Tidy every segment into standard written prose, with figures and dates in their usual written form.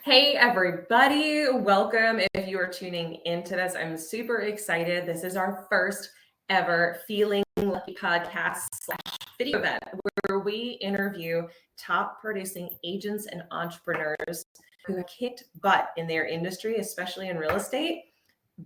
Hey, everybody. Welcome. If you are tuning into this, I'm super excited. This is our first ever Feeling Lucky podcast / video event where we interview top producing agents and entrepreneurs who have kicked butt in their industry, especially in real estate,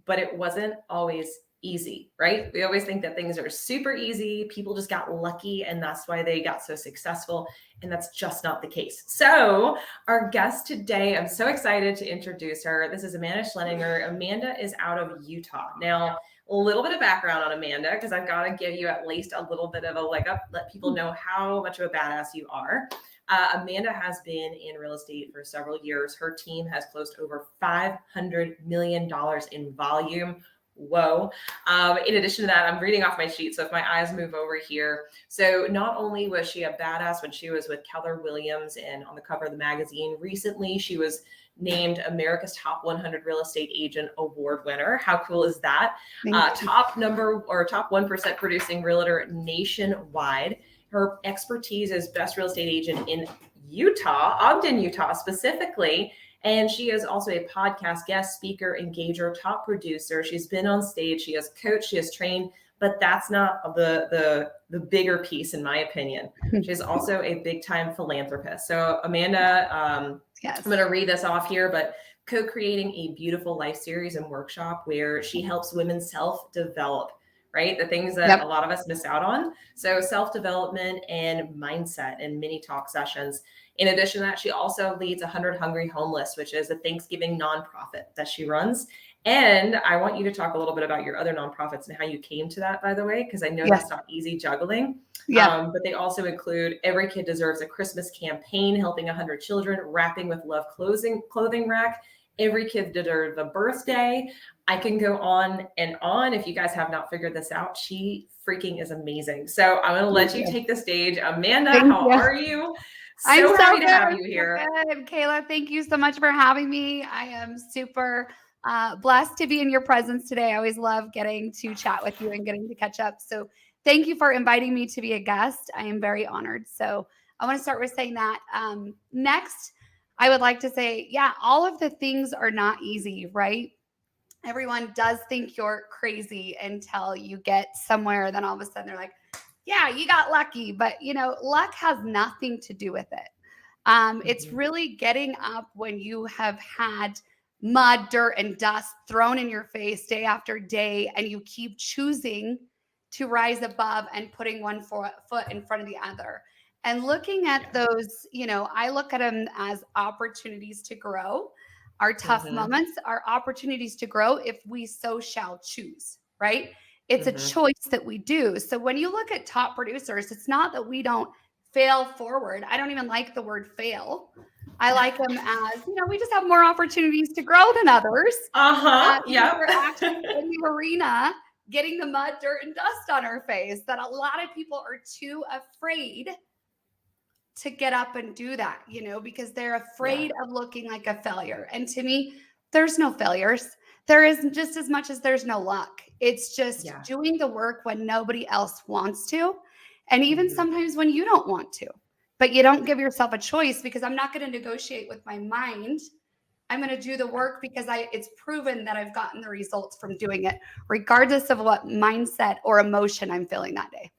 but it wasn't always easy, right? We always think that things are super easy. People just got lucky and that's why they got so successful. And that's just not the case. So our guest today, I'm so excited to introduce her. This is Amanda Schleininger. Amanda is out of Utah. Now, a little bit of background on Amanda, because I've got to give you at least a little bit of a leg up, let people know how much of a badass you are. Amanda has been in real estate for several years. Her team has closed over $500 million in volume. Whoa. In addition to that, I'm reading off my sheet. So if my eyes move over here. So not only was she a badass when she was with Keller Williams and on the cover of the magazine, recently she was named America's Top 100 Real Estate Agent Award winner. How cool is that? Top 1% producing realtor nationwide. Her expertise is best real estate agent in Utah, Ogden, Utah specifically. And she is also a podcast guest speaker, engager, top producer. She's been on stage. She has coached. She has trained. But that's not the bigger piece, in my opinion. She's also a big time philanthropist. So Amanda, yes. I'm going to read this off here, but co-creating a beautiful life series and workshop where she helps women self-develop, right? The things that a lot of us miss out on. So self-development and mindset and mini talk sessions. In addition to that, she also leads 100 Hungry Homeless, which is a Thanksgiving nonprofit that she runs. And I want you to talk a little bit about your other nonprofits and how you came to that, by the way, because I know that's not easy juggling. But they also include Every Kid Deserves a Christmas campaign, helping 100 children, Wrapping with Love clothing rack, Every Kid Deserves a Birthday. I can go on and on. If you guys have not figured this out, she freaking is amazing. So I'm going to let you take the stage. Amanda, how are you? So happy to have you here. Good. Kayla, thank you so much for having me. I am super blessed to be in your presence today. I always love getting to chat with you and getting to catch up. So thank you for inviting me to be a guest. I am very honored. So I want to start with saying that. Next, I would like to say, all of the things are not easy, right? Everyone does think you're crazy until you get somewhere. Then all of a sudden they're like, yeah, you got lucky. But, luck has nothing to do with it. It's really getting up when you have had mud, dirt, and dust thrown in your face day after day, and you keep choosing to rise above and putting one foot in front of the other. And looking at those, I look at them as opportunities to grow. Our tough moments are opportunities to grow if we so shall choose, right? It's a choice that we do. So when you look at top producers, it's not that we don't fail forward. I don't even like the word fail. I like them as, we just have more opportunities to grow than others. We're actually in the arena getting the mud, dirt, and dust on our face that a lot of people are too afraid to get up and do that, because they're afraid of looking like a failure. And to me, there's no failures. There isn't, just as much as there's no luck. It's just doing the work when nobody else wants to. And even sometimes when you don't want to, but you don't give yourself a choice, because I'm not going to negotiate with my mind. I'm going to do the work because it's proven that I've gotten the results from doing it, regardless of what mindset or emotion I'm feeling that day.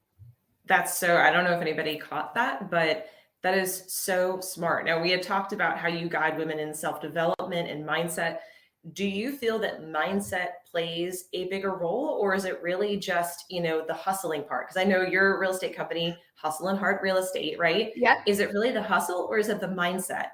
I don't know if anybody caught that, but that is so smart. Now, we had talked about how you guide women in self-development and mindset. Do you feel that mindset plays a bigger role, or is it really just, the hustling part? Because I know your real estate company, Hustle and Heart Real Estate, right? Yeah. Is it really the hustle, or is it the mindset?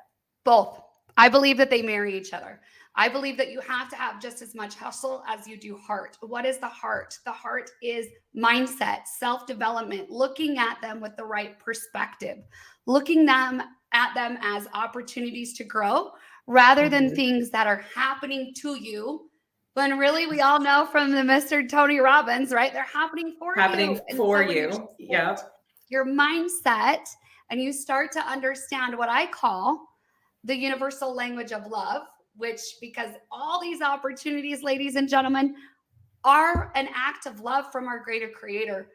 Both. I believe that they marry each other. I believe that you have to have just as much hustle as you do heart. What is the heart? The heart is mindset, self-development, looking at them with the right perspective, looking at them as opportunities to grow rather than things that are happening to you. When really we all know from the Mr. Tony Robbins, right? They're happening for you. Yep. Your mindset, and you start to understand what I call the universal language of love, which, because all these opportunities, ladies and gentlemen, are an act of love from our greater creator,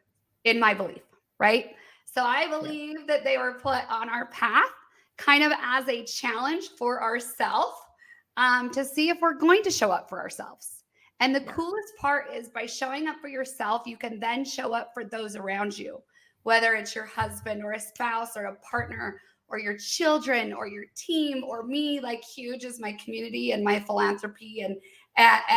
in my belief, right? So I believe that they were put on our path kind of as a challenge for ourselves to see if we're going to show up for ourselves. And the coolest part is by showing up for yourself, you can then show up for those around you, whether it's your husband or a spouse or a partner or your children or your team or me. Like huge is my community and my philanthropy and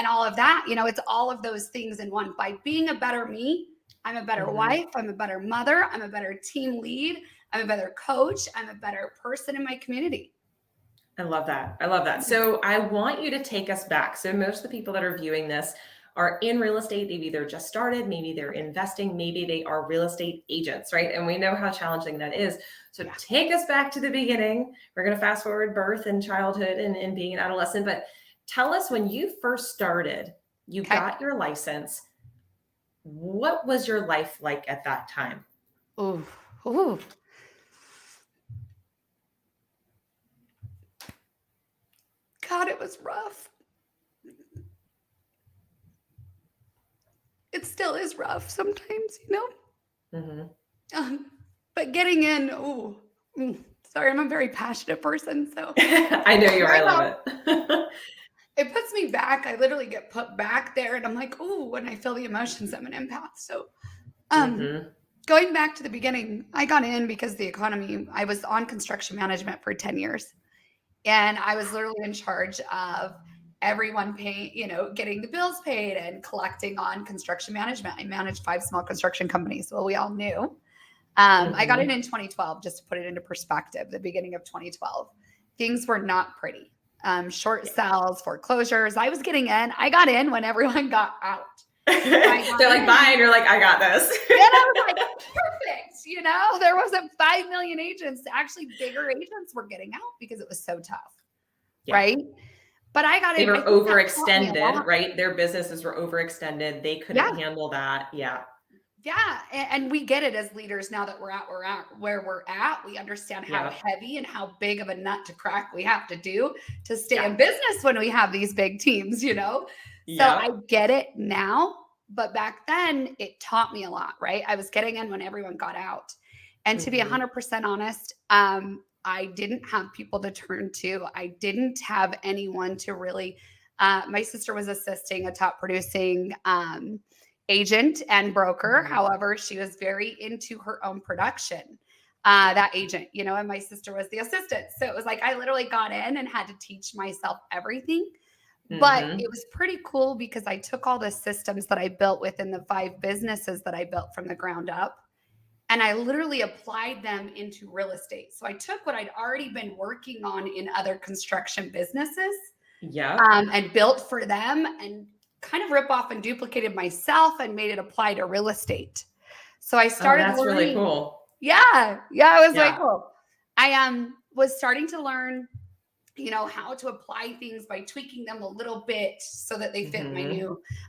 all of that. It's all of those things in one. By being a better me, I'm a better wife, I'm a better mother, I'm a better team lead, I'm a better coach, I'm a better person in my community. I love that. I love that. So I want you to take us back. So most of the people that are viewing this are in real estate. They've either just started, maybe they're investing, maybe they are real estate agents, right? And we know how challenging that is. So take us back to the beginning. We're going to fast forward birth and childhood and being an adolescent, but tell us when you first started, you got your license. What was your life like at that time? Ooh. God, it was rough. It still is rough sometimes, but getting in, sorry, I'm a very passionate person, so. I know you are, I love it. It puts me back. I literally get put back there and I'm like, when I feel the emotions, I'm an empath. So going back to the beginning, I got in because the economy, I was on construction management for 10 years. And I was literally in charge of everyone paying, getting the bills paid and collecting on construction management. I managed 5 small construction companies. Well, we all knew. I got in 2012, just to put it into perspective, the beginning of 2012. Things were not pretty. Short sales, foreclosures. I was getting in. I got in when everyone got out. They're like, bye, and you're like, I got this. And I was like, perfect. There wasn't 5 million agents. Actually, bigger agents were getting out because it was so tough, right? But I got in. They were overextended, right? Their businesses were overextended. They couldn't handle that. Yeah. And we get it as leaders now that we're at where we're at. We understand how heavy and how big of a nut to crack we have to do to stay in business when we have these big teams, So I get it now, but back then it taught me a lot, right? I was getting in when everyone got out. And to be 100% honest, I didn't have people to turn to. I didn't have anyone to really, my sister was assisting a top producing agent and broker. However, she was very into her own production, that agent, and my sister was the assistant. So it was like, I literally got in and had to teach myself everything. But it was pretty cool because I took all the systems that I built within the 5 businesses that I built from the ground up, and I literally applied them into real estate. So I took what I'd already been working on in other construction businesses and built for them and kind of rip off and duplicated myself and made it apply to real estate. So I started that's learning. Really cool. Yeah, it was really cool. I was starting to learn, how to apply things by tweaking them a little bit so that they fit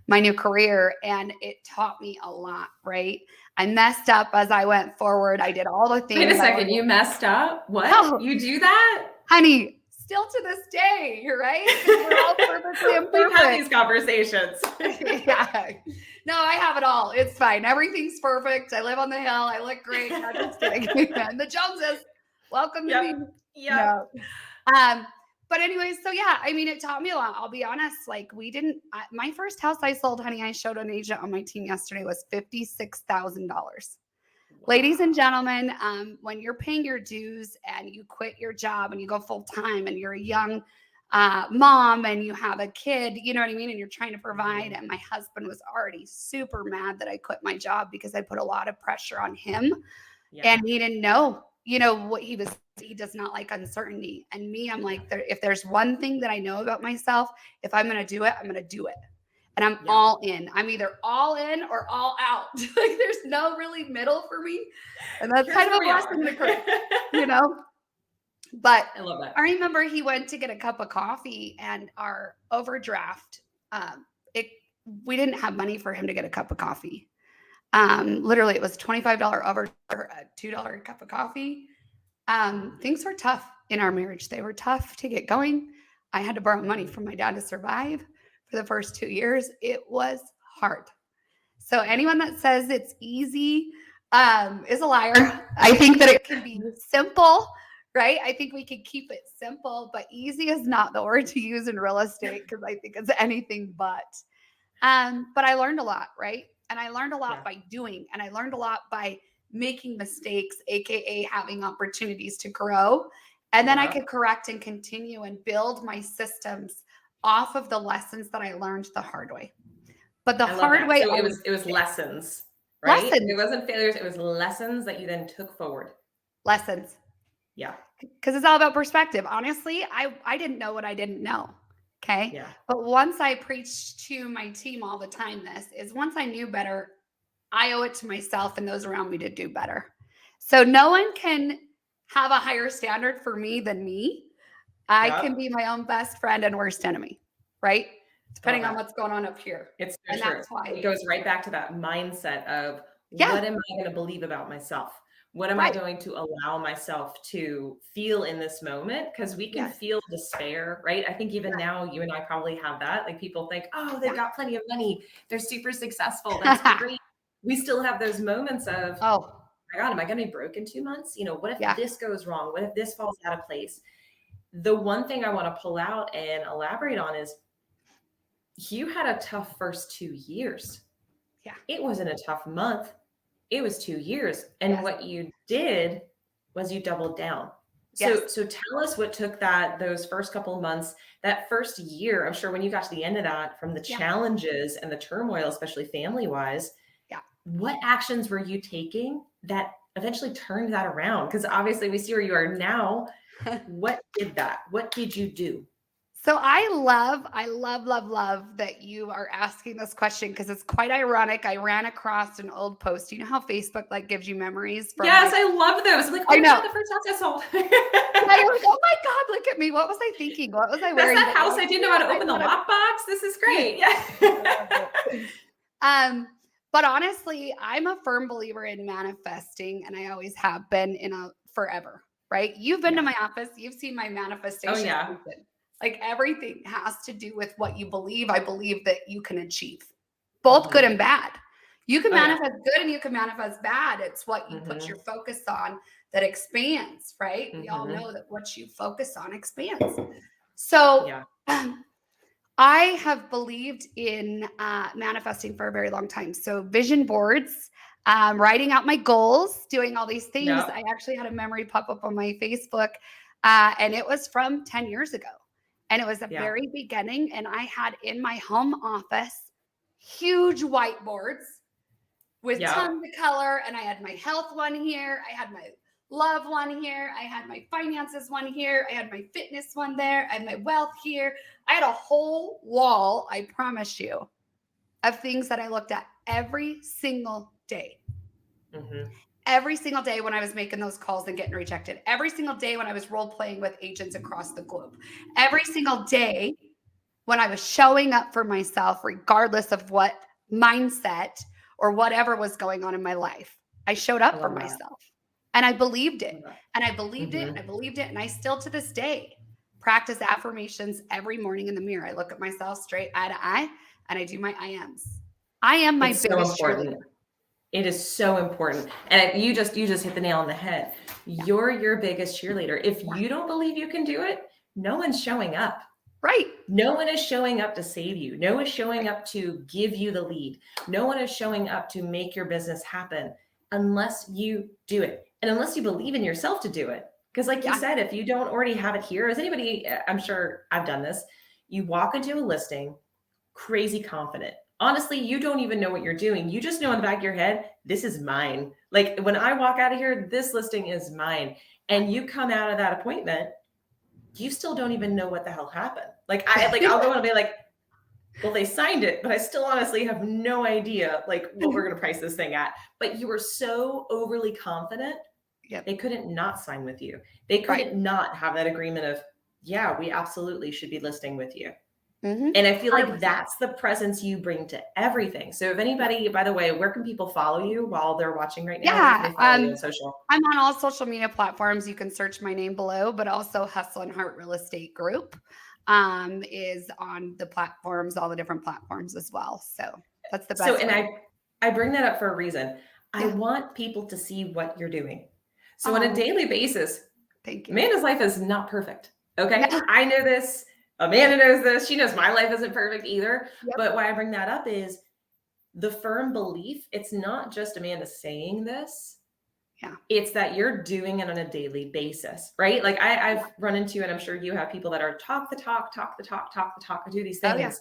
my new career. And it taught me a lot, right? I messed up as I went forward. I did all the things. Wait a second, you messed up? What? Oh, you do that? Honey, still to this day, right? We're all perfectly imperfect. We've had these conversations. No, I have it all. It's fine. Everything's perfect. I live on the hill. I look great. I'm just kidding. The Joneses, welcome to me. Yeah. No. But anyways, so it taught me a lot. I'll be honest. Like my first house I sold, honey, I showed an agent on my team yesterday was $56,000. Ladies and gentlemen, when you're paying your dues and you quit your job and you go full time and you're a young mom and you have a kid, you know what I mean? And you're trying to provide. And my husband was already super mad that I quit my job because I put a lot of pressure on him and he didn't know, what he does not like uncertainty. And me, I'm like, if there's one thing that I know about myself, if I'm going to do it, I'm going to do it. And I'm all in. I'm either all in or all out. Like there's no really middle for me. And that's kind of a blessing to curse, But I love that. I remember he went to get a cup of coffee and our overdraft, we didn't have money for him to get a cup of coffee. Literally it was $25 over a $2 cup of coffee. Things were tough in our marriage. They were tough to get going. I had to borrow money from my dad to survive. For the first 2 years, it was hard. So anyone that says it's easy is a liar. I think that it can be simple, right? I think we could keep it simple, but easy is not the word to use in real estate because I think it's anything but. But I learned a lot, right? And I learned a lot by doing, and I learned a lot by making mistakes, AKA having opportunities to grow. And then I could correct and continue and build my systems off of the lessons that I learned the hard way. But the hard way, so it was lessons, right? lessons, It wasn't failures. It was lessons that you then took forward. lessons. Yeah. Because it's all about perspective. Honestly, I didn't know what I didn't know. Okay. Yeah. But once I preach to my team all the time, once I knew better, I owe it to myself and those around me to do better. So no one can have a higher standard for me than me. I can be my own best friend and worst enemy, right? Depending on what's going on up here. It's so and true. That's why it goes right back to that mindset of what am I going to believe about myself? What am I going to allow myself to feel in this moment? Because we can feel despair, right? I think even now you and I probably have that. Like people think, oh, they've got plenty of money. They're super successful. That's great. We still have those moments of, oh my God, am I going to be broke in 2 months? You know, what if this goes wrong? What if this falls out of place? The one thing I want to pull out and elaborate on is you had a tough first 2 years. Yeah. It wasn't a tough month. It was 2 years. And what you did was you doubled down. So tell us what took those first couple of months, that first year. I'm sure when you got to the end of that, from the challenges and the turmoil, especially family wise, what actions were you taking that eventually turned that around? Because obviously we see where you are now. What did that? What did you do? So I love that you are asking this question because it's quite ironic. I ran across an old post. You know how Facebook like gives you memories? Yes, I love those. I'm like, I know the first house I sold. I was, oh my God, look at me. What was I thinking? What was I wearing? That's that house I didn't know how to open the lockbox. This is great. Yeah. But honestly, I'm a firm believer in manifesting, and I always have been forever, right? You've been to my office. You've seen my manifestation. Oh, yeah. Like everything has to do with what you believe. I believe that you can achieve both good and bad. You can manifest good and you can manifest bad. It's what you put your focus on that expands, right? We all know that what you focus on expands. So I have believed in manifesting for a very long time. So vision boards, writing out my goals, doing all these things. Yep. I actually had a memory pop up on my Facebook, and it was from 10 years ago. And it was the very beginning. And I had in my home office huge whiteboards with tons of color. And I had my health one here. I had my love one here. I had my finances one here. I had my fitness one there. I had my wealth here. I had a whole wall, I promise you, of things that I looked at every single day. Every single day when I was making those calls and getting rejected. Every single day when I was role playing with agents across the globe. Every single day when I was showing up for myself, regardless of what mindset or whatever was going on in my life. I showed up for myself. And I believed it. And I believed it. And I believed it. And I still to this day practice affirmations every morning in the mirror. I look at myself straight eye to eye and I do my I ams. I am my biggest cheerleader. It is so important. And you just hit the nail on the head. You're your biggest cheerleader. If you don't believe you can do it, no one's showing up. Right. No one is showing up to save you. No one is showing up to give you the lead. No one is showing up to make your business happen unless you do it. And unless you believe in yourself to do it. Because like you said, if you don't already have it here, as anybody, I'm sure I've done this, you walk into a listing crazy confident. Honestly, you don't even know what you're doing. You just know in the back of your head, this is mine. Like when I walk out of here, this listing is mine. And you come out of that appointment, you still don't even know what the hell happened. I'll go and be like, well, they signed it, but I still honestly have no idea like what we're going to price this thing at. But you were so overly confident. They couldn't not sign with you. They couldn't not have that agreement of, yeah, we absolutely should be listing with you. And I feel like that's the presence you bring to everything. So if anybody, by the way, where can people follow you while they're watching right now? Yeah, on social? I'm on all social media platforms. You can search my name below, but also Hustle and Heart Real Estate Group is on the platforms, all the different platforms as well. So that's the best. So, and I bring that up for a reason. I want people to see what you're doing. So on a daily basis, Thank you. Amanda's life is not perfect. Okay. No. I know this. Amanda knows this. She knows my life isn't perfect either. Yep. But why I bring that up is the firm belief. It's not just Amanda saying this. Yeah. It's that you're doing it on a daily basis, right? Like I've run into, and I'm sure you have people that are talk the talk, do these things. Oh, yeah.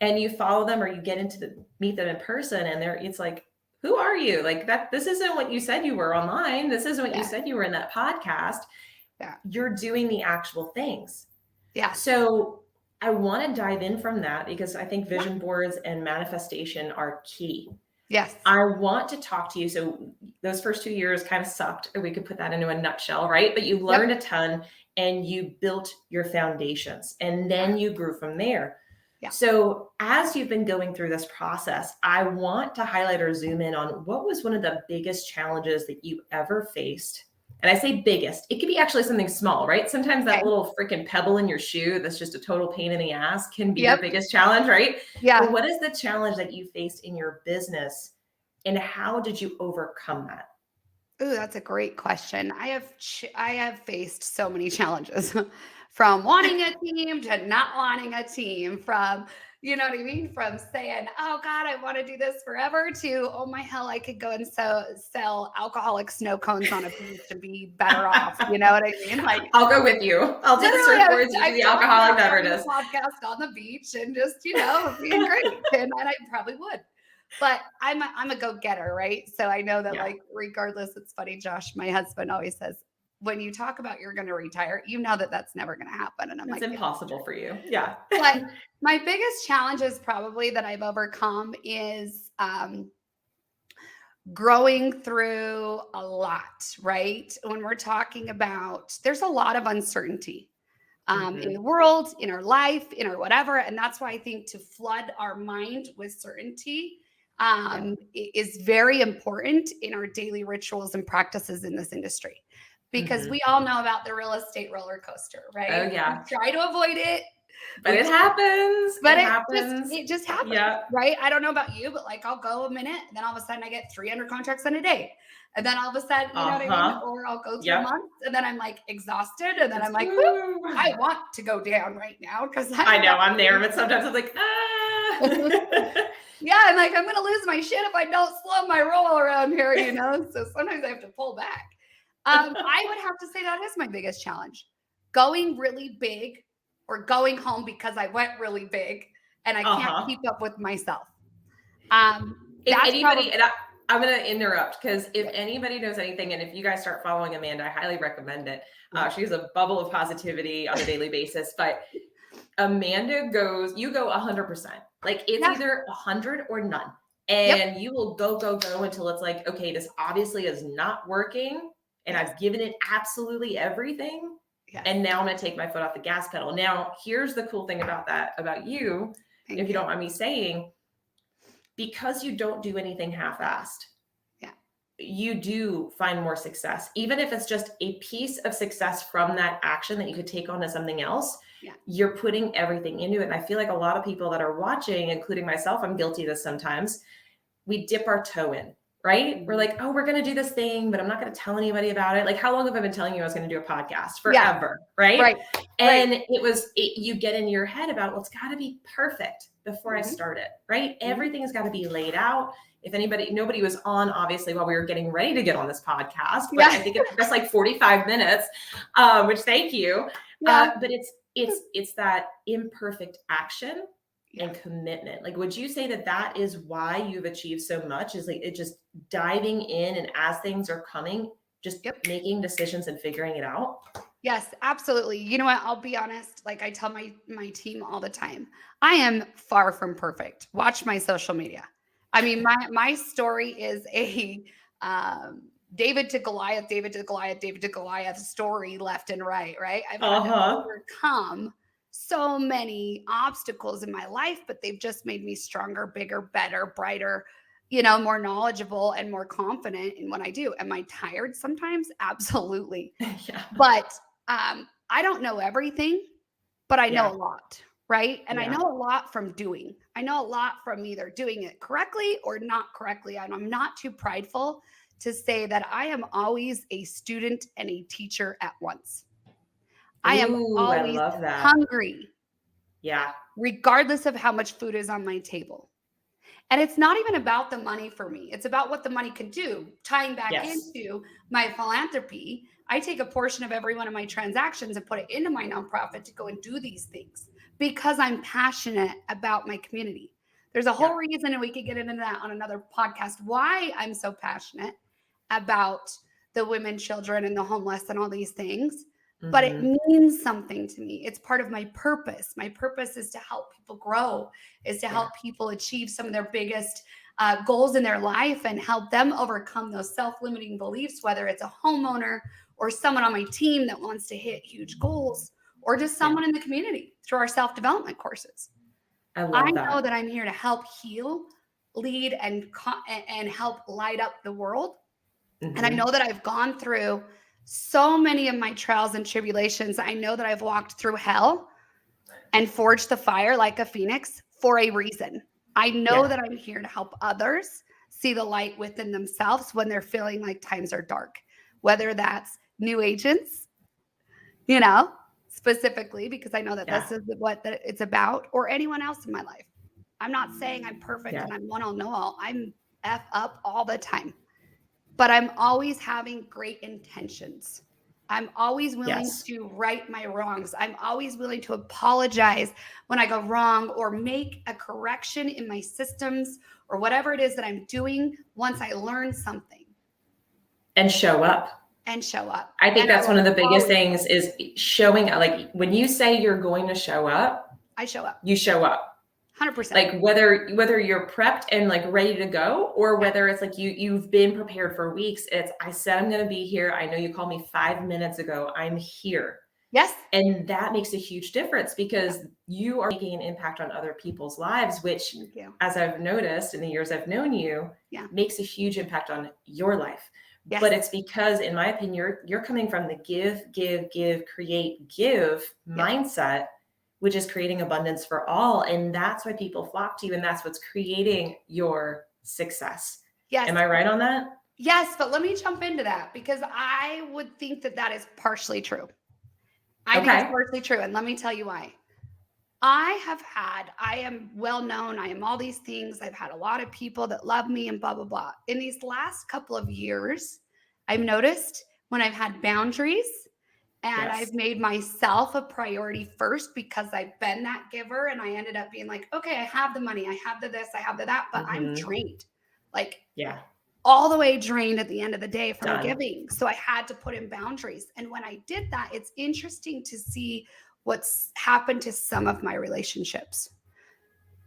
And you follow them or you get into meet them in person and it's like, who are you? Like this isn't what you said you were online. This isn't what you said you were in that podcast. Yeah. You're doing the actual things. Yeah. So I want to dive in from that because I think vision boards and manifestation are key. Yes. I want to talk to you. So those first 2 years kind of sucked. We could put that into a nutshell, right? But you learned a ton and you built your foundations and then you grew from there. Yeah. So as you've been going through this process, I want to highlight or zoom in on what was one of the biggest challenges that you ever faced. And I say biggest, it could be actually something small, right? Sometimes that little freaking pebble in your shoe that's just a total pain in the ass can be your biggest challenge, right? Yeah. But what is the challenge that you faced in your business and how did you overcome that? Ooh, that's a great question. I have faced so many challenges from wanting a team to not wanting a team, from, you know what I mean? From saying, oh God, I want to do this forever to, oh my hell, I could go and sell alcoholic snow cones on a beach and be better off. You know what I mean? Like, I'll go with you. I'll do the surfboards, you do the alcoholic beverages. Podcast on the beach and just, being great. And I probably would. But I'm a go-getter, right? So I know that like, regardless, it's funny, Josh, my husband always says, when you talk about you're going to retire, you know that that's never going to happen. And I'm like, it's impossible for you. Yeah. But my biggest challenges probably that I've overcome is growing through a lot, right? When we're talking about, there's a lot of uncertainty in the world, in our life, in our whatever. And that's why I think to flood our mind with certainty is very important in our daily rituals and practices in this industry, because we all know about the real estate roller coaster, right? Oh yeah. We try to avoid it, but it happens. But it just happens, right? I don't know about you, but like I'll go a minute, and then all of a sudden I get 300 contracts in a day, and then all of a sudden, you know what I mean? Or I'll go through a month, and then I'm like exhausted, and then I'm like, whoo, I want to go down right now because I know I'm there, but sometimes I'm like, yeah, I'm like, I'm gonna lose my shit if I don't slow my roll around here, So sometimes I have to pull back. I would have to say that is my biggest challenge, going really big or going home because I went really big and I can't keep up with myself. If anybody, and I'm going to interrupt because if anybody knows anything, and if you guys start following Amanda, I highly recommend it. She has a bubble of positivity on a daily basis, but Amanda you go 100%. Like it's either 100 or none. And you will go until it's like, okay, this obviously is not working. And I've given it absolutely everything. Yes. And now I'm going to take my foot off the gas pedal. Now, here's the cool thing about you, if you don't mind me saying, because you don't do anything half-assed, you do find more success. Even if it's just a piece of success from that action that you could take on to something else, you're putting everything into it. And I feel like a lot of people that are watching, including myself, I'm guilty of this sometimes, we dip our toe in. Right? We're like, oh, we're going to do this thing, but I'm not going to tell anybody about it. Like, how long have I been telling you I was going to do a podcast? Forever. Right? And you get in your head about, well, it's got to be perfect before I start it. Right? Everything has got to be laid out. If nobody was on, obviously, while we were getting ready to get on this podcast, but I think it took us like 45 minutes, which thank you. But it's that imperfect action and commitment. Like, would you say that is why you've achieved so much? Is like it just diving in, and as things are coming, just making decisions and figuring it out? Yes, absolutely. You know what? I'll be honest. Like I tell my team all the time, I am far from perfect. Watch my social media. I mean, my story is a David to Goliath story left and right. I've had to overcome so many obstacles in my life, but they've just made me stronger, bigger, better, brighter, more knowledgeable and more confident in what I do. Am I tired sometimes? Absolutely. But I don't know everything, but I know a lot, right? And I know a lot from doing. I know a lot from either doing it correctly or not correctly. And I'm not too prideful to say that I am always a student and a teacher at once. I am Ooh, I always love that. hungry, Yeah. regardless of how much food is on my table. And it's not even about the money for me. It's about what the money can do. Tying back Yes. into my philanthropy, I take a portion of every one of my transactions and put it into my nonprofit to go and do these things because I'm passionate about my community. There's a whole reason, and we could get into that on another podcast, why I'm so passionate about the women, children, and the homeless and all these things. But it means something to me. It's part of my purpose. My purpose is to help people grow, is to help people achieve some of their biggest goals in their life and help them overcome those self-limiting beliefs, whether it's a homeowner or someone on my team that wants to hit huge goals, or just someone in the community through our self-development courses. I know that I'm here to help heal, lead, and help light up the world. And I know that I've gone through so many of my trials and tribulations. I know that I've walked through hell and forged the fire like a phoenix for a reason. I know that I'm here to help others see the light within themselves when they're feeling like times are dark, whether that's new agents, specifically, because I know that this is what it's about, or anyone else in my life. I'm not saying I'm perfect and I'm one all know all. I'm F up all the time. But I'm always having great intentions. I'm always willing to right my wrongs. I'm always willing to apologize when I go wrong or make a correction in my systems or whatever it is that I'm doing once I learn something. And show up. I think that's one of the biggest things is showing up. Like when you say you're going to show up, I show up. You show up. 100%. Like whether you're prepped and like ready to go, or whether it's like you've been prepared for weeks. It's, I said I'm going to be here. I know you called me 5 minutes ago. I'm here. Yes. And that makes a huge difference because you are making an impact on other people's lives, which, as I've noticed in the years I've known you, makes a huge impact on your life. Yes. But it's because, in my opinion, you're coming from the give, create, give mindset, which is creating abundance for all. And that's why people flock to you. And that's what's creating your success. Yes. Am I right on that? Yes. But let me jump into that because I would think that that is partially true. I think it's partially true. And let me tell you why. I am well known. I am all these things. I've had a lot of people that love me and blah, blah, blah. In these last couple of years, I've noticed when I've had boundaries and I've made myself a priority first because I've been that giver, and I ended up being like, okay, I have the money, I have the this, I have the that, but I'm drained. Like, all the way drained at the end of the day from giving. So I had to put in boundaries. And when I did that, it's interesting to see what's happened to some of my relationships.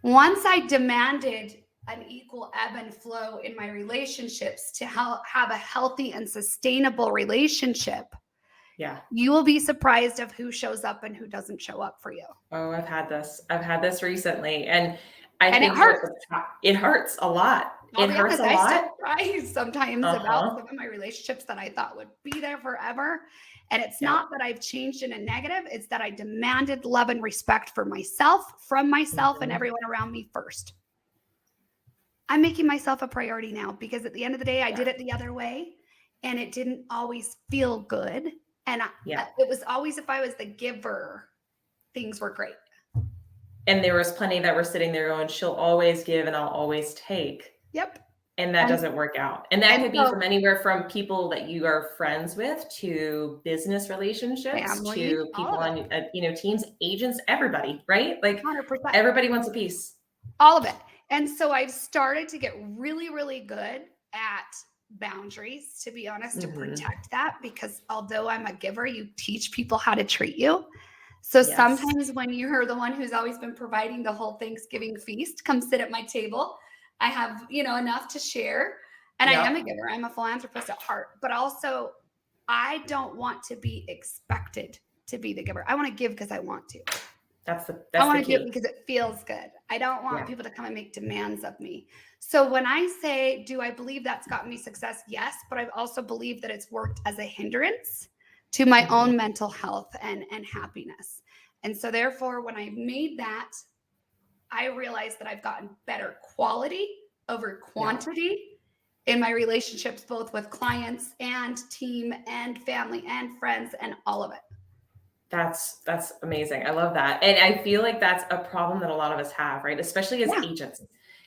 Once I demanded an equal ebb and flow in my relationships to have a healthy and sustainable relationship, you will be surprised of who shows up and who doesn't show up for you. Oh, I've had this recently. And I think it hurts a lot. It hurts a lot. I still cry sometimes about some of my relationships that I thought would be there forever. And it's not that I've changed in a negative. It's that I demanded love and respect for myself, from myself and everyone around me first. I'm making myself a priority now because at the end of the day, I did it the other way and it didn't always feel good. And it was always, if I was the giver, things were great. And there was plenty that were sitting there going, she'll always give and I'll always take. Yep. And that doesn't work out. And that could be from anywhere from people that you are friends with to business relationships, family, to people on, teams, agents, everybody, right? Like 100%. Everybody wants a piece. All of it. And so I've started to get really, really good at boundaries, to be honest, to protect that, because although I'm a giver, you teach people how to treat you. So sometimes when you're the one who's always been providing the whole Thanksgiving feast, come sit at my table. I have, enough to share, and I am a giver. I'm a philanthropist at heart, but also I don't want to be expected to be the giver. I want to give because I want to. I want to give because it feels good. I don't want people to come and make demands of me. So when I say, do I believe that's gotten me success? Yes, but I've also believed that it's worked as a hindrance to my own mental health and happiness. And so therefore, when I made that, I realized that I've gotten better quality over quantity. in my relationships, both with clients and team and family and friends and all of it. That's amazing. I love that. And I feel like that's a problem that a lot of us have, right? Especially as agents.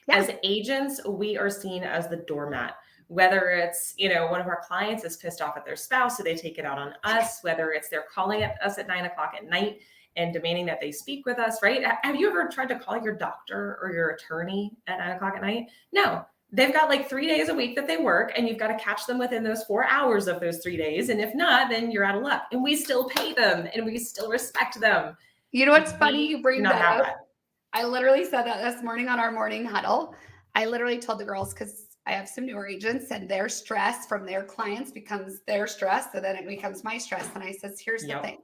Yeah. As agents, we are seen as the doormat. Whether it's, one of our clients is pissed off at their spouse, so they take it out on us, whether it's they're calling us at 9:00 at night and demanding that they speak with us, right? Have you ever tried to call your doctor or your attorney at 9:00 at night? No. They've got like 3 days a week that they work, and you've got to catch them within those 4 hours of those 3 days. And if not, then you're out of luck. And we still pay them and we still respect them. You know what's funny? You bring that up. That. I literally said that this morning on our morning huddle. I literally told the girls, because I have some newer agents and their stress from their clients becomes their stress. So then it becomes my stress. And I says, here's the thing.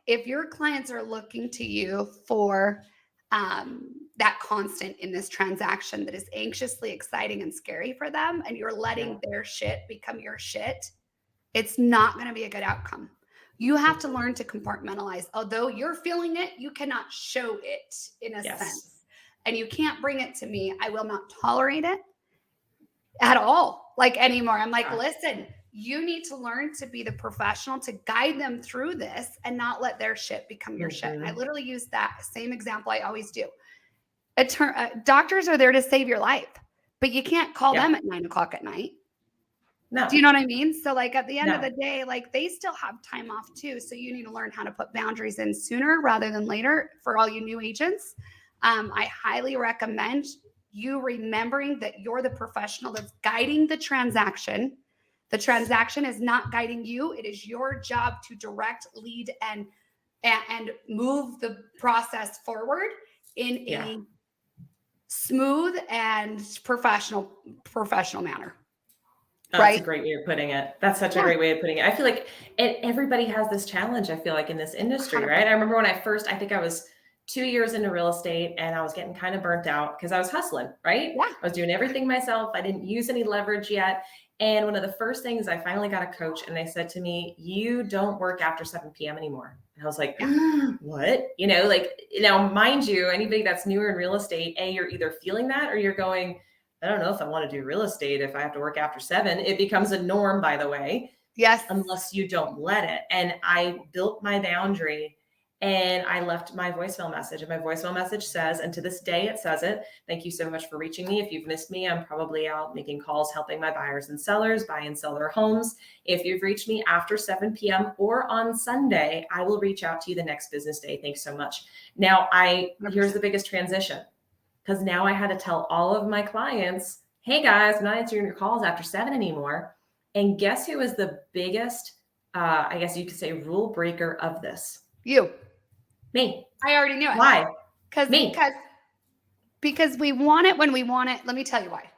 If your clients are looking to you for that constant in this transaction that is anxiously exciting and scary for them, and you're letting their shit become your shit, it's not going to be a good outcome. You have to learn to compartmentalize. Although you're feeling it, you cannot show it in a sense. And you can't bring it to me. I will not tolerate it at all, anymore. I'm like, listen, you need to learn to be the professional to guide them through this and not let their shit become your shit. And I literally use that same example I always do. Doctors are there to save your life, but you can't call them at 9:00 at night. No. Do you know what I mean? So at the end of the day, they still have time off too. So you need to learn how to put boundaries in sooner rather than later for all you new agents. I highly recommend you remembering that you're the professional that's guiding the transaction. The transaction is not guiding you. It is your job to direct, lead, and move the process forward in a smooth and professional manner. That's a great way of putting it. That's such a great way of putting it. I feel like everybody has this challenge, I feel like, in this industry, 100%. Right? I remember when I think I was 2 years into real estate and I was getting kind of burnt out because I was hustling, right? Yeah. I was doing everything myself. I didn't use any leverage yet. And one of the first things, I finally got a coach and they said to me, you don't work after 7 p.m. anymore. And I was like, what? Now, mind you, anybody that's newer in real estate, you're either feeling that or you're going, I don't know if I want to do real estate if I have to work after 7. It becomes a norm, by the way. Yes. Unless you don't let it. And I built my boundary and I left my voicemail message. And my voicemail message says, and to this day it says it, thank you so much for reaching me. If you've missed me, I'm probably out making calls, helping my buyers and sellers buy and sell their homes. If you've reached me after 7 p.m. or on Sunday, I will reach out to you the next business day. Thanks so much. Now, here's the biggest transition. Because now I had to tell all of my clients, hey guys, I'm not answering your calls after 7 anymore. And guess who is the biggest, I guess you could say, rule breaker of this? You. Me. I already knew it. Why? Because we want it when we want it. Let me tell you why.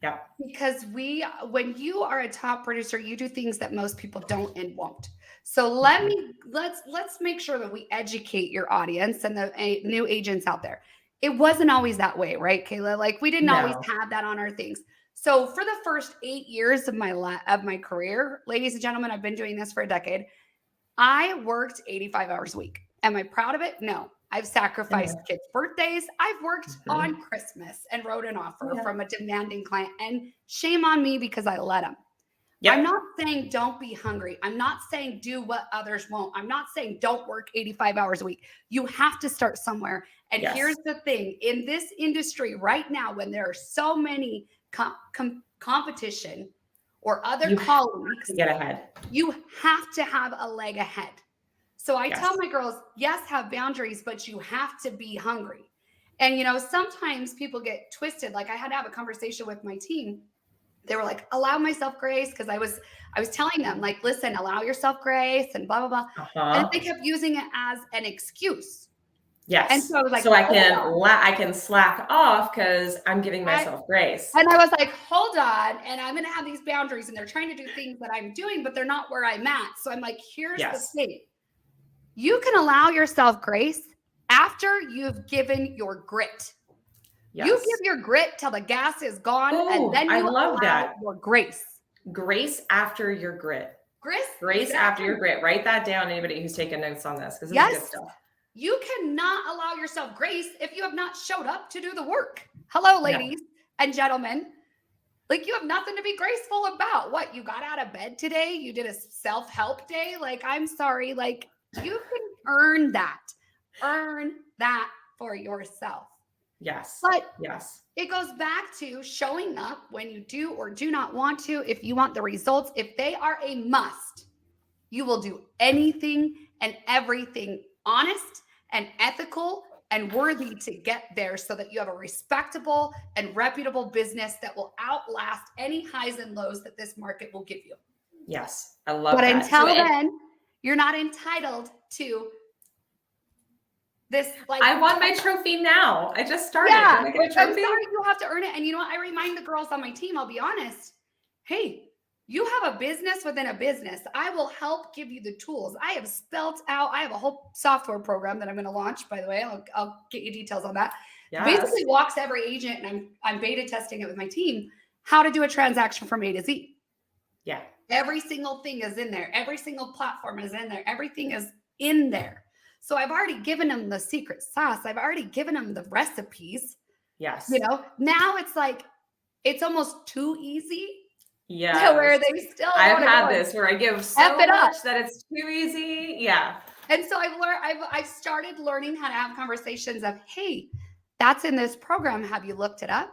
Yeah. Because when you are a top producer, you do things that most people don't and won't. So let's make sure that we educate your audience and the new agents out there. It wasn't always that way, right, Kayla? We didn't always have that on our things. So for the first 8 years of my career, ladies and gentlemen, I've been doing this for a decade. I worked 85 hours a week. Am I proud of it? No. I've sacrificed kids' birthdays. I've worked on Christmas and wrote an offer from a demanding client. And shame on me because I let them. Yep. I'm not saying don't be hungry. I'm not saying do what others won't. I'm not saying don't work 85 hours a week. You have to start somewhere. And here's the thing. In this industry right now, when there are so many competition or other colleagues, to get ahead. You have to have a leg ahead. So I tell my girls, yes, have boundaries, but you have to be hungry. And, sometimes people get twisted. I had to have a conversation with my team. They were like, allow myself grace. Because I was telling them, listen, allow yourself grace and blah, blah, blah. And they kept using it as an excuse. Yes. And so I was like, so I can slack off because I'm giving myself grace. And I was like, hold on. And I'm going to have these boundaries and they're trying to do things that I'm doing, but they're not where I'm at. So I'm like, here's the thing. You can allow yourself grace after you've given your grit. Yes. You give your grit till the gas is gone, and then you allow your grace. Grace after your grit. Grace after your grit. Write that down, anybody who's taking notes on this, because this is good stuff. You cannot allow yourself grace if you have not showed up to do the work. Hello, ladies and gentlemen. Like, you have nothing to be graceful about. What, you got out of bed today? You did a self-help day? Like, I'm sorry. Like, you can earn that. Earn that for yourself. Yes. But yes. it goes back to showing up when you do or do not want to. If you want the results, if they are a must, you will do anything and everything honest and ethical and worthy to get there so that you have a respectable and reputable business that will outlast any highs and lows that this market will give you. Yes. I love but that. until then, you're not entitled to this. Like, I won my trophy now. I just started. Yeah, Can I get a trophy? I'm sorry, you have to earn it. And you know what? I remind the girls on my team, I'll be honest. Hey, you have a business within a business. I will help give you the tools. I have spelt out, I have a whole software program that I'm going to launch, by the way. I'll get you details on that. Yes. Basically walks every agent, and I'm beta testing it with my team, how to do a transaction from A to Z. Yeah. Every single thing is in there. Every single platform is in there. Everything is in there. So I've already given them the secret sauce. I've already given them the recipes. Yes. You know, now it's like, it's almost too easy. Yeah. Where they still I've had this where I give so much that it's too easy. Yeah. And so I've started learning how to have conversations of, hey, that's in this program. Have you looked it up?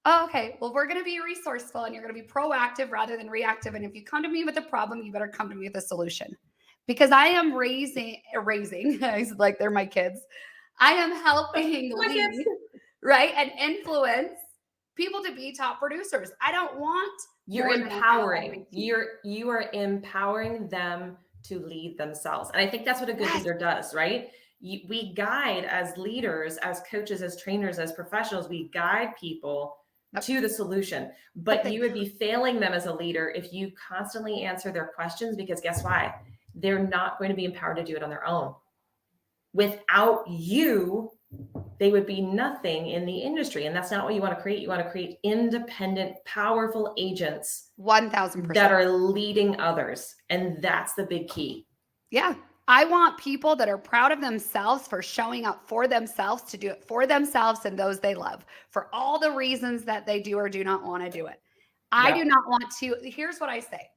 Oh, okay. Well, we're going to be resourceful and you're going to be proactive rather than reactive. And if you come to me with a problem, you better come to me with a solution, because I am raising, like they're my kids. I am helping lead, right? And influence people to be top producers. I don't want you're empowering. You are empowering them to lead themselves. And I think that's what a good leader does, right? We guide as leaders, as coaches, as trainers, as professionals, we guide people to the solution, but you would be failing them as a leader if you constantly answer their questions, because guess why? They're not going to be empowered to do it on their own. Without you, they would be nothing in the industry. And that's not what you want to create. You want to create independent, powerful agents 1,000% that are leading others. And that's the big key. Yeah. I want people that are proud of themselves for showing up for themselves, to do it for themselves and those they love, for all the reasons that they do or do not want to do it. I do not want to. Here's what I say.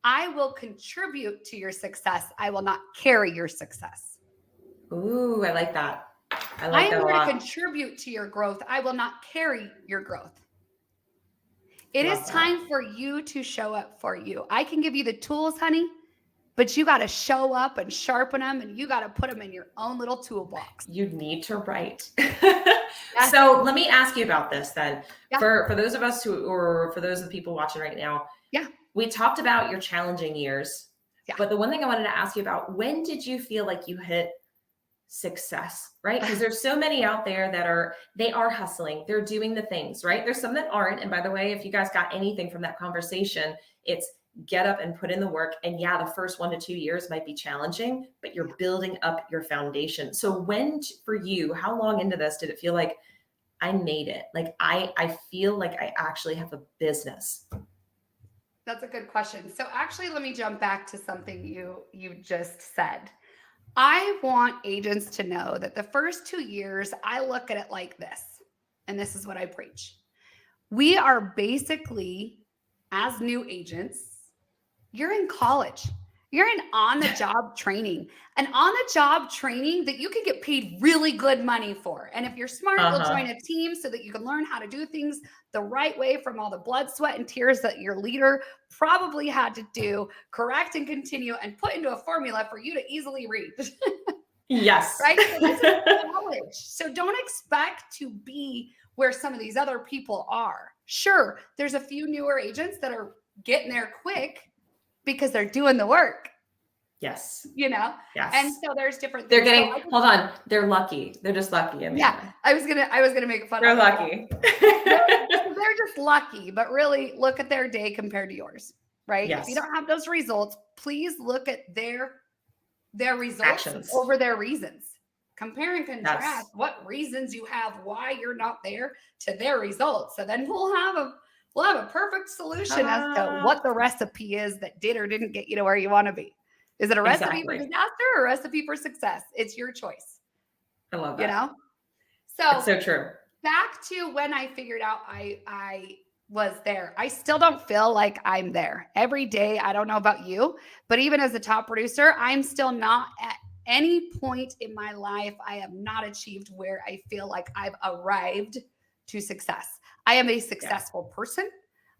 I will contribute to your success. I will not carry your success. Ooh, I like that. I am here to contribute to your growth. I will not carry your growth. It is time for you to show up for you. I can give you the tools, honey, but you got to show up and sharpen them, and you got to put them in your own little toolbox. You need to write. So let me ask you about this then. Yeah. For those of us or for those of the people watching right now, we talked about your challenging years. Yeah. But the one thing I wanted to ask you about, when did you feel like you hit success, right? Because there's so many out there that they are hustling. They're doing the things, right? There's some that aren't. And by the way, if you guys got anything from that conversation, it's get up and put in the work. And yeah, the first 1 to 2 years might be challenging, but you're building up your foundation. So when, for you, how long into this did it feel like I made it? Like I feel like I actually have a business. That's a good question. So actually, let me jump back to something you just said. I want agents to know that the first 2 years, I look at it like this, and this is what I preach. We are basically, as new agents, you're in college. You're in on-the-job training, and on-the-job training that you can get paid really good money for. And if you're smart, you'll join a team so that you can learn how to do things the right way from all the blood, sweat, and tears that your leader probably had to do, correct and continue, and put into a formula for you to easily read. Yes. Right? So that's knowledge. So don't expect to be where some of these other people are. Sure, there's a few newer agents that are getting there quick because they're doing the work. Yes. You know? Yes. And so there's different things. They're getting, hold on. They're lucky. They're just lucky. Amanda. Yeah. I was gonna make fun of them. They're lucky. They're just lucky, but really look at their day compared to yours, right? Yes. If you don't have those results, please look at their results over their reasons. Compare and contrast what reasons you have why you're not there to their results. So then we'll have a perfect solution as to what the recipe is that did or didn't get you to where you want to be. Is it a recipe for disaster or a recipe for success? It's your choice. I love that. You know? So it's so true. Back to when I figured out I was there. I still don't feel like I'm there every day. I don't know about you, but even as a top producer, I'm still not at any point in my life. I have not achieved where I feel like I've arrived to success. I am a successful person.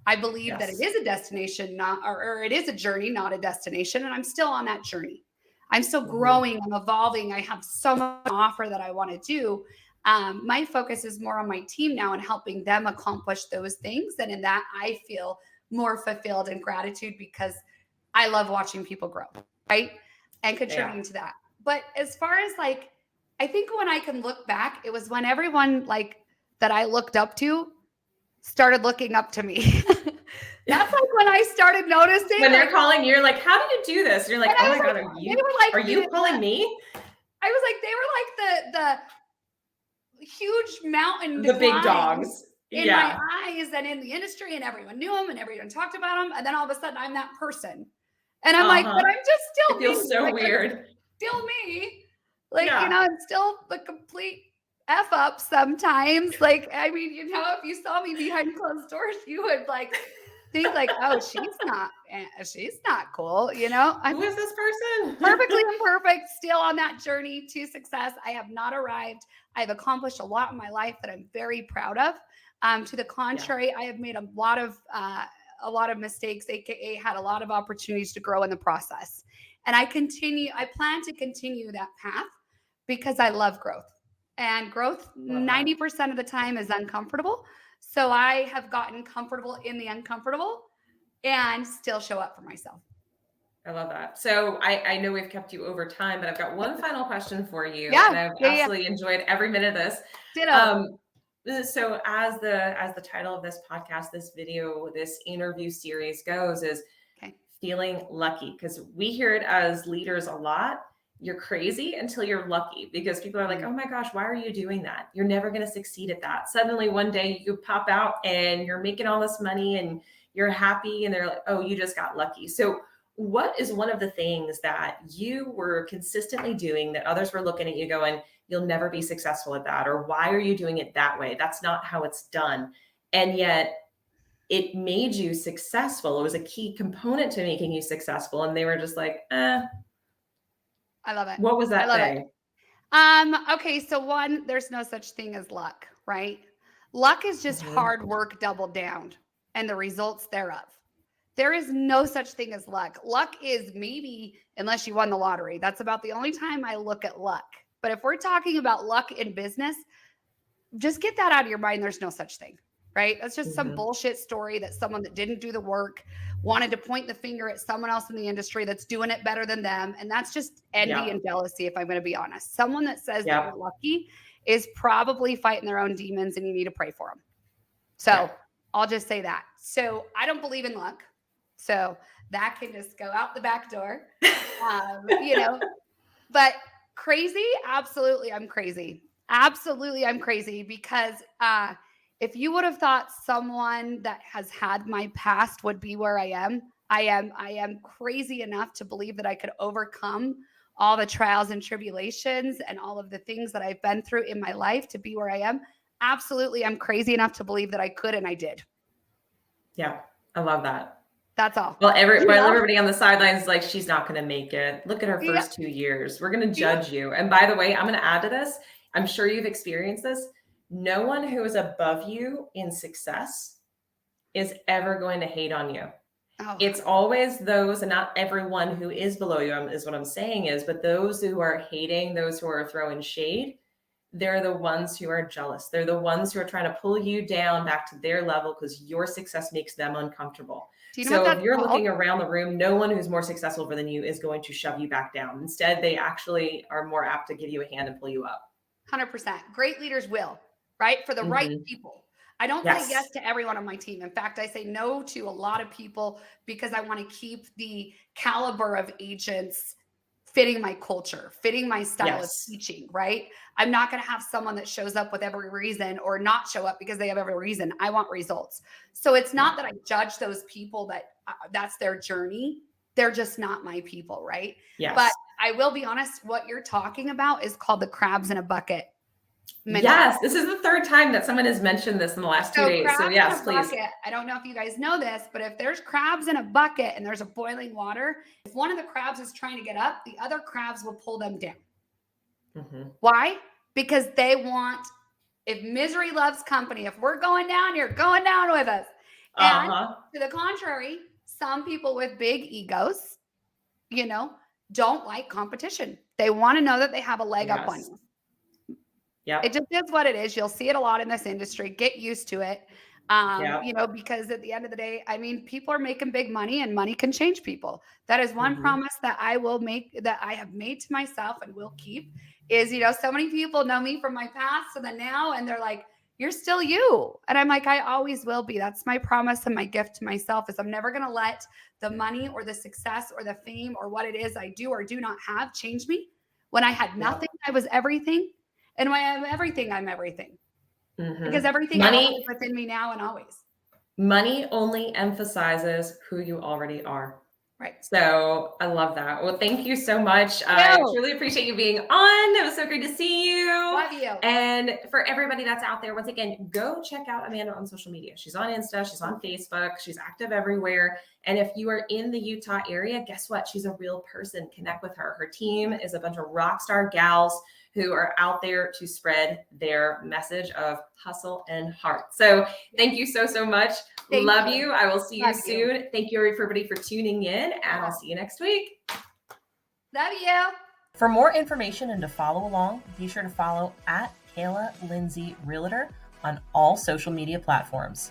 I believe that it is a destination, or it is a journey, not a destination. And I'm still on that journey. I'm still growing. I'm evolving. I have so much to offer that I want to do. My focus is more on my team now and helping them accomplish those things. And in that, I feel more fulfilled and gratitude because I love watching people grow, right? And contributing to that. But as far as like, I think when I can look back, it was when everyone like that I looked up to started looking up to me. That's like when I started noticing. When they're calling you, you're like, how do you do this? You're like, oh my God, are you calling me? I was like, they were like the huge mountain, the big dogs in my eyes and in the industry, and everyone knew them and everyone talked about them. And then all of a sudden I'm that person. And I'm like, but I'm just still it feels so weird. Still me. Like, you know, I'm still the complete F up sometimes. Like, I mean, you know, if you saw me behind closed doors, you would like think like, oh, she's not cool. You know, who is this person? Perfectly imperfect, still on that journey to success. I have not arrived. I've accomplished a lot in my life that I'm very proud of. To the contrary, I have made a lot of mistakes, aka had a lot of opportunities to grow in the process. And I plan to continue that path because I love growth. And growth 90% of the time is uncomfortable. So I have gotten comfortable in the uncomfortable and still show up for myself. I love that. So I know we've kept you over time, but I've got one final question for you. Yeah, and I've absolutely enjoyed every minute of this. Ditto. So as the title of this podcast, this video, this interview series goes is feeling lucky, because we hear it as leaders a lot. You're crazy until you're lucky, because people are like, oh my gosh, why are you doing that? You're never going to succeed at that. Suddenly one day you pop out and you're making all this money and you're happy, and they're like, oh, you just got lucky. So what is one of the things that you were consistently doing that others were looking at you going, you'll never be successful at that? Or why are you doing it that way? That's not how it's done. And yet it made you successful. It was a key component to making you successful. And they were just like, I love it. What was that thing? Okay. So one, there's no such thing as luck, right? Luck is just hard work doubled down and the results thereof. There is no such thing as luck. Luck is maybe, unless you won the lottery. That's about the only time I look at luck. But if we're talking about luck in business, just get that out of your mind. There's no such thing, right? That's just some bullshit story that someone that didn't do the work wanted to point the finger at someone else in the industry that's doing it better than them. And that's just envy and jealousy, if I'm going to be honest. Someone that says that you're lucky is probably fighting their own demons, and you need to pray for them. So I'll just say that. So I don't believe in luck. So that can just go out the back door, you know, but crazy. Absolutely. I'm crazy. Absolutely. I'm crazy because, if you would have thought someone that has had my past would be where I am crazy enough to believe that I could overcome all the trials and tribulations and all of the things that I've been through in my life to be where I am. Absolutely. I'm crazy enough to believe that I could, and I did. Yeah. I love that. That's all. Well, everybody on the sidelines is like, she's not going to make it. Look at her first 2 years. We're going to judge you. And by the way, I'm going to add to this. I'm sure you've experienced this. No one who is above you in success is ever going to hate on you. Oh. It's always those, and not everyone who is below you is what I'm saying is, but those who are hating, those who are throwing shade, they're the ones who are jealous. They're the ones who are trying to pull you down back to their level because your success makes them uncomfortable. So if you're looking around the room, no one who's more successful than you is going to shove you back down. Instead, they actually are more apt to give you a hand and pull you up. 100%. Great leaders will, right? For the right people. I don't say yes to everyone on my team. In fact, I say no to a lot of people because I want to keep the caliber of agents fitting my culture, fitting my style of teaching, right? I'm not going to have someone that shows up with every reason or not show up because they have every reason. I want results. So it's not that I judge those people that that's their journey. They're just not my people, right? Yes. But I will be honest, what you're talking about is called the crabs in a bucket. Yes, this is the third time that someone has mentioned this in the last 2 days. So crabs yes, in a please. bucket. I don't know if you guys know this, but if there's crabs in a bucket and there's a boiling water, if one of the crabs is trying to get up, the other crabs will pull them down. Mm-hmm. Why? Because they want, if misery loves company, if we're going down, you're going down with us. And to the contrary, some people with big egos, don't like competition. They want to know that they have a leg up on you. Yeah. It just is what it is. You'll see it a lot in this industry. Get used to it. Because at the end of the day, I mean, people are making big money and money can change people. That is one promise that I will make, that I have made to myself and will keep is, so many people know me from my past to the now, and they're like, you're still you. And I'm like, I always will be. That's my promise and my gift to myself is I'm never going to let the money or the success or the fame or what it is I do or do not have change me. When I had nothing, I was everything. And when I have everything, I'm everything. Because everything I have is within me now and always. Money only emphasizes who you already are. Right. So I love that. Well, thank you so much. I truly appreciate you being on. It was so great to see you. Love you. And for everybody that's out there, once again, go check out Amanda on social media. She's on Insta, she's on Facebook, she's active everywhere. And if you are in the Utah area, guess what? She's a real person. Connect with her. Her team is a bunch of rock star gals who are out there to spread their message of hustle and heart. So thank you so, so much. Love you. I will see you soon. Thank you everybody for tuning in, and I'll see you next week. Love you. For more information and to follow along, be sure to follow @Kayla Lindsay Realtor on all social media platforms.